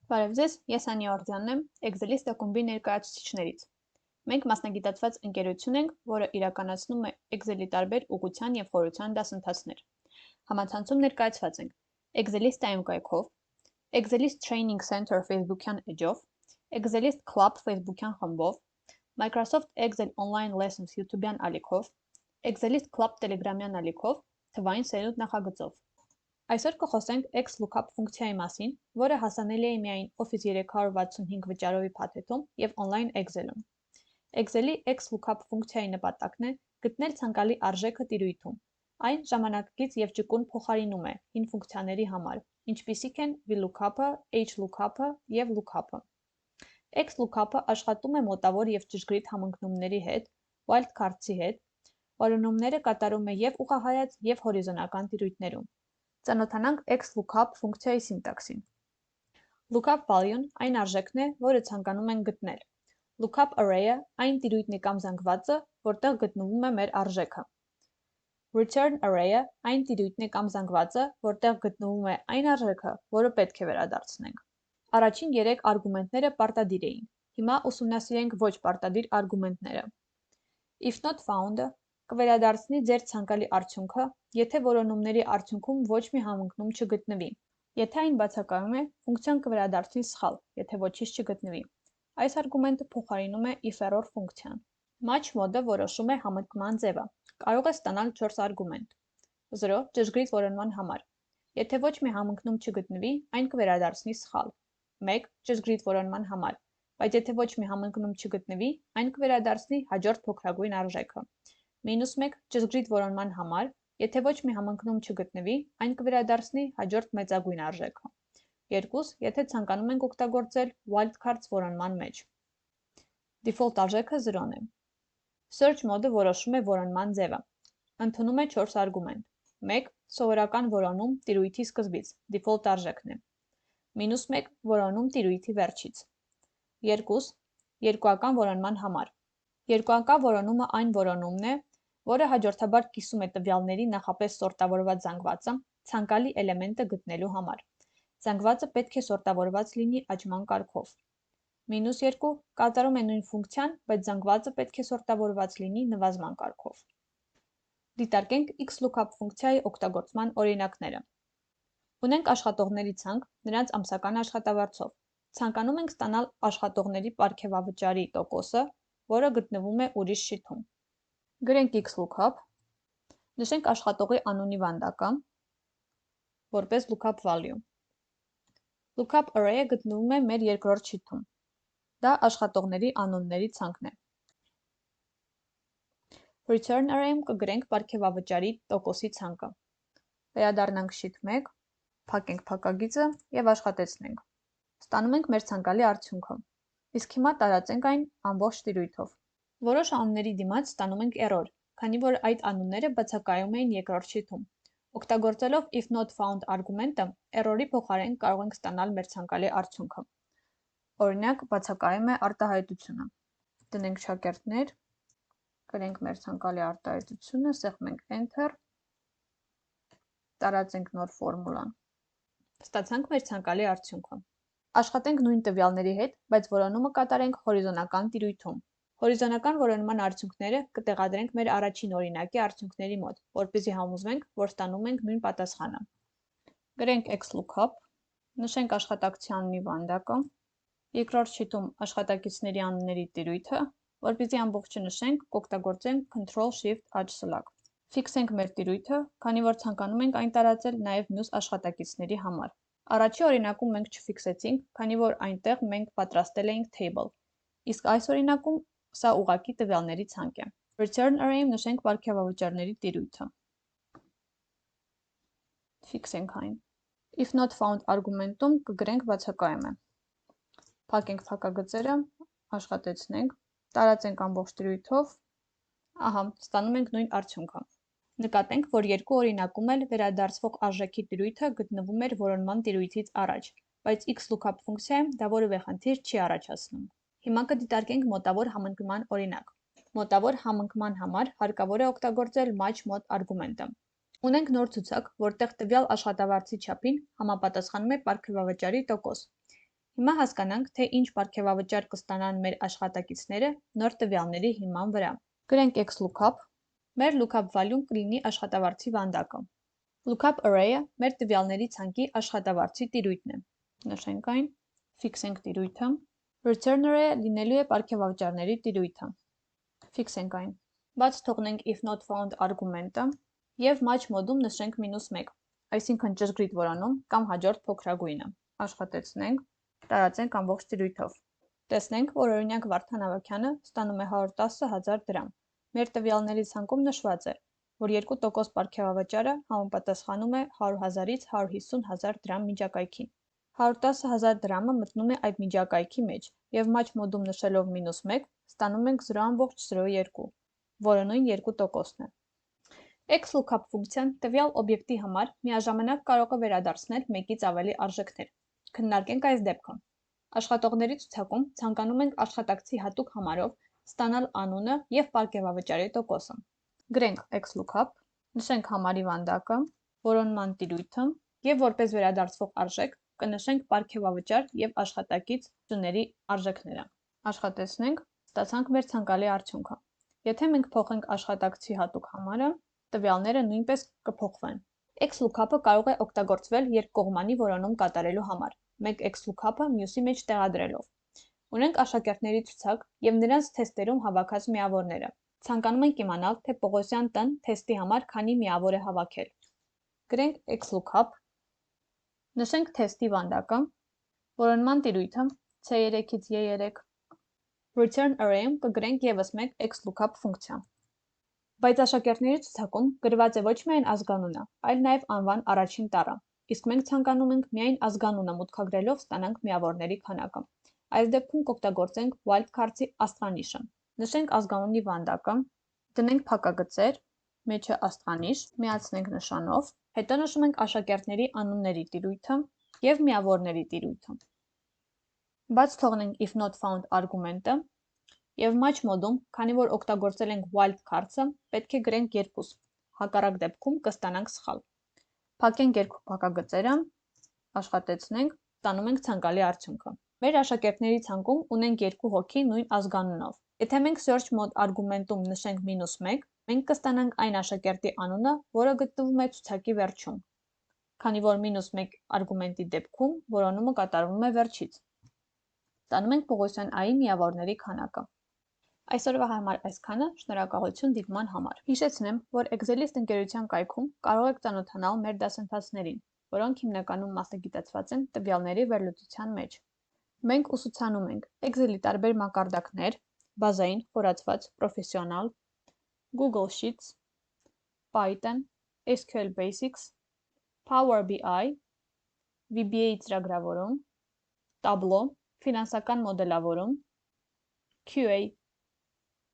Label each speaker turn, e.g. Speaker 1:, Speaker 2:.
Speaker 1: Բարև ձեզ, ես Անի Որդյանն եմ, Excelist ակումբի ներկայացուցիչներից։ Մենք մասնագիտացված ընկերություն ենք, որը իրականացնում է Excel-ի տարբեր ուղղության և խորության դասընթացներ։ Համացանցում ներկայացված ենք Excelist.am կայքով, Excelist Training Center Facebook-յան էջով, Excelist Club Facebook-յան խմբով, Microsoft Excel Online Lessons YouTube-յան ալիքով, Excelist Club Telegram-յան ալիքով, թվային սերունդ նախագծով։ Այսօր կխոսենք XLOOKUP ֆունկցիայի մասին, որը հասանելի է միայն Office 365 վճարովի փաթեթում և online Excel-ում։ Excel-ի XLOOKUP ֆունկցիայի նպատակն է գտնել ցանկալի արժեքը տիրույթում։ Այն ժամանակակից և ճկուն փոխարինում է հին ֆունկցիաների համար, ինչպիսիք են VLOOKUP-ը, HLOOKUP-ը և LOOKUP-ը։ XLOOKUP-ը աշխատում է մոտավոր և ճշգրիտ համընկնումների հետ, wildcards-ի հետ, որոնումները կատարում է և ուղղահայաց, և հորիզոնական տիրույթներում։ Ծանոթանանք XLOOKUP ֆունկցիայի սինտաքսին։ Lookup value-ն այն արժեքն է, որը ցանկանում ենք գտնել։ Lookup array-ը այն տիրույթն է կամ զանգվածը, որտեղ գտնվում է մեր արժեքը։ Return array-ը այն տիրույթն է կամ զանգվածը, որտեղ գտնվում է այն արժեքը, որը պետք է վերադարձնենք։ Առաջին 3 արգումենտները պարտադիր էին։ Հիմա ուսումնասիրենք ոչ պարտադիր արգումենտները։ If not found-ը կվերադարձնի ձեր ցանկալի արդյունքը, եթե որոնումների արդյունքում ոչ մի համընկնում չգտնվի։ Եթե այն բացակայում է, ֆունկցիան կվերադարձնի սխալ, եթե ոչինչ չգտնվի։ Այս արգումենտը փոխարինում է if error ֆունկցիան։ Match mode-ը որոշում է համընկման ձևը։ Կարող է ստանալ 4 արգումենտ։ 0 ճշգրիտ որոնման համար։ Եթե ոչ մի համընկնում չգտնվի, այն կվերադարձնի սխալ։ 1 ճշգրիտ որոնման համար, բայց եթե ոչ մի համընկնում չգտնվի, այն կվերադարձնի հաջորդ փոքրագույն արժեքը։ -1 ճշգրիտ որոնման համար, եթե ոչ մի համընկնում չգտնվի, այն կվերադարձնի հաջորդ մեծագույն արժեքը։ 2 եթե ցանկանում ենք օգտագործել wildcards որոնման մեջ։ Default արժեքը 0-ն է։ Search mode-ը որոշում է որոնման ձևը։ Ընդունում է 4 արգումենտ։ 1 սովորական որոնում տիրույթի սկզբից, default արժեքն է։ -1 որոնում տիրույթի վերջից։ 2 երկուական որոնման համար։ Երկուական որոնումը այն որոնումն է, որը հաջորդաբար կիսում է տվյալների նախապես սորտավորված զանգվածը ցանկալի էլեմենտը գտնելու համար։ Զանգվածը պետք է սորտավորված լինի աճման կարգով։ -2 կատարում է նույն ֆունկցիան, բայց զանգվածը պետք է սորտավորված լինի նվազման կարգով։ Դիտարկենք XLOOKUP ֆունկցիայի օգտագործման օրինակները։ Ունենք աշխատողների ցանկ, նրանց ամսական աշխատավարձով։ Ցանկանում ենք ստանալ աշխատողների պարգևավճարի տոկոսը, որը գտնվում է ուրիշ շիթում։ Գրենք XLOOKUP, նշենք աշխատողի անունի վանդակը, որպես lookup value։ Lookup array-ը գտնվում է մեր երկրորդ շիթում։ Դա աշխատողների անունների ցանկն է։ Return array-ում կգրենք պարգևավճարի տոկոսի ցանկը։ Վերադառնանք շիթ 1, փակենք փակագիծը և աշխատեցնենք։ Ստանում ենք մեր ցանկալի արդյունքը։ Իսկ հիմա տարածենք այն ամբողջ տիրույթով։ Որոշ անունների դիմաց ստանում ենք error, քանի որ այդ անունները բացակայում էին երկրորդ շիթում։ Օգտագործելով if not found արգումենտը, error-ի փոխարեն կարող ենք ստանալ մեր ցանկալի արդյունքը։ Օրինակ, բացակայում է արտահայտությունը։ Դնենք շակերտներ, գրենք մեր ցանկալի արտահայտությունը, սեղմենք enter, տարածենք նոր ֆորմուլան։ Ստացանք մեր ցանկալի արդյունքը։ Աշխատենք նույն տվյալների հետ, բայց որոնումը կատարենք հորիզոնական տիրույթում։ Հորիզոնական որոնման արդյունքները կտեղադրենք մեր առաջին օրինակի արդյունքների մոտ, որպեսզի համոզվենք, որ ստանում ենք նույն պատասխանը։ Գրենք XLOOKUP, նշենք աշխատակցի անունի վանդակը, երկրորդ շիթում աշխատակիցների անունների տիրույթը, որպեսզի ամբողջը նշենք, կօգտագործենք Ctrl+Shift+Alt+Select։ Ֆիքսենք մեր տիրույթը, քանի որ ցանկանում ենք այն տարածել նաև մյուս աշխատակիցների համար։ Առաջի օրինակում մենք չֆիքսեցինք, քանի որ այնտեղ մենք պատրաստել էինք table, իսկ այս օրինակում սա ուղղակի տվյալների ցանկ է։ Return array-ում նշենք պարգևավճարների տիրույթը։ Ֆիքսենք այն։ If not found արգումենտում կգրենք բացակայում է։ Փակենք փակագծերը, աշխատեցնենք, տարածենք ամբողջ տիրույթով։ Ահա, ստանում ենք նույն արդյունքը։ Նկատենք, որ երկու օրինակում էլ վերադարձվող արժեքի տիրույթը գտնվում էր որոնման տիրույթից առաջ, բայց XLOOKUP ֆունկցիայում դա որևէ խնդիր չի առաջացնում։ Հիմա կդիտարկենք մոտավոր համընկման օրինակ։ Մոտավոր համընկման համար հարկավոր է օգտագործել match mode արգումենտը։ Ունենք նոր ցուցակ, որտեղ տվյալ աշխատավարձի չափին համապատասխանում է պարգևավճարի տոկոս։ Հիմա հասկանանք, թե ինչ պարգևավճար կստանան մեր աշխատակիցները նոր տվյալների հիման վրա։ Գրենք XLOOKUP, մեր lookup value-ն կլինի աշխատավարձի վանդակը։ Lookup array-ը մեր տվյալների ցանկի աշխատավարձի տիրույթն է։ Նշենք այն, ֆիքսենք տիրույթը։ Return array-ը լինելու է պարգևավճարների տիրույթը։ Ֆիքսենք այն։ Բաց թողնենք if not found արգումենտը և match mode-ում նշենք -1, այսինքն ճշգրիտ որոնում կամ հաջորդ փոքրագույնը։ Աշխատեցնենք, տարածենք ամբողջ տիրույթով։ Տեսնենք, որ օրինակ Վարդան Ավագյանը ստանում է 110,000 դրամ։ Մեր տվյալների ցանկում նշված է, որ 2% պարգևավճարը համապատասխանում է 100,000-ից 150,000 դրամ միջակայքին։ 110,000 դրամը մտնում է այդ միջակայքի մեջ և match mode-ում նշելով -1 ստանում ենք 0,02, որը նույն 2%-ն է։ XLOOKUP ֆունկցիան տվյալ օբյեկտի համար միաժամանակ կարող է վերադարձնել մեկից ավելի արժեքներ։ Քննարկենք այս դեպքը։ Աշխատողների ցուցակում ցանկանում ենք աշխատակցի հատուկ համարով ստանալ անունը և պարգևավճարի տոկոսը։ Գրենք XLOOKUP, նշենք համարի վանդակը, որոնման տիրույթը և որպես վերադարձվող արժեք կնշենք պարգևավճար և աշխատակից շների արժեքները։ Աշխատեցնենք, ստացանք մեր ցանկալի արդյունքը։ Եթե մենք փոխենք աշխատակցի հատուկ համարը, տվյալները նույնպես կփոխվեն։ XLOOKUP-ը կարող է օգտագործվել երկկողմանի որոնում կատարելու համար, մեկ XLOOKUP-ը մյուսի մեջ տեղադրելով։ Ունենք աշակերտների ցուցակ և նրանց թեստերում հավաքած միավորները։ Ցանկանում ենք իմանալ, թե Պողոսյան տ-ն թեստի համար քանի միավոր է հավաքել։ Գրենք XLOOKUP, նշենք թեստի վանդակը, որոնման տիրույթը C3-ից E3, Return array-ում կգրենք ևս մեկ XLOOKUP ֆունկցիա։ Բայց աշակերտների ցուցակում գրված է ոչ միայն ազգանունը, այլ նաև անվան առաջին տառը, իսկ մենք ցանկանում ենք միայն ազգանունը մուտքագրելով ստանանք միավորների քանակը։ Այս դեպքում կօգտագործենք wildcard-ի աստղանիշը։ Նշենք ազգանունի վանդակը, դնենք փակագծեր, մեջը աստղանիշ, միացնենք նշանով, հետո նշում ենք աշակերտների անունների տիրույթը և միավորների տիրույթը։ Բաց թողնենք if not found արգումենտը և match mode-ում, քանի որ օգտագործել ենք wildcard-ը, պետք է գրենք 2, հակառակ դեպքում կստանանք սխալ։ Փակենք երկու փակագծերը, աշխատեցնենք, ստանում ենք ցանկալի արդյունքը։ Մեր աշակերտների ցանկում ունենք 2 հոգի նույն ազգանունով։ Եթե մենք search mode արգումենտում նշենք -1, մենք կստանանք այն աշակերտի անունը, որը գտնվում է ցուցակի վերջում, քանի որ -1 արգումենտի դեպքում որոնումը կատարվում է վերջից։ Ստանում ենք Պողոսյան A-ի միավորների քանակը։ Այսօրվա համար այսքանը, շնորհակալություն դիտման համար։ Հիշեցնեմ, որ Excelist ընկերության կայքում կարող եք ծանոթանալ մեր դասընթացներին, որոնք հիմնականում մասնագիտացված են տվյալների վերլուծության մեջ։ Մենք ուսուցանում ենք Excel-ի տարբեր մակարդակներ, բազային, խորացված, պրոֆեսիոնալ, Google Sheets, Python, SQL Basics, Power BI, VBA ծրագրավորում, Tableau, ֆինանսական մոդելավորում, QA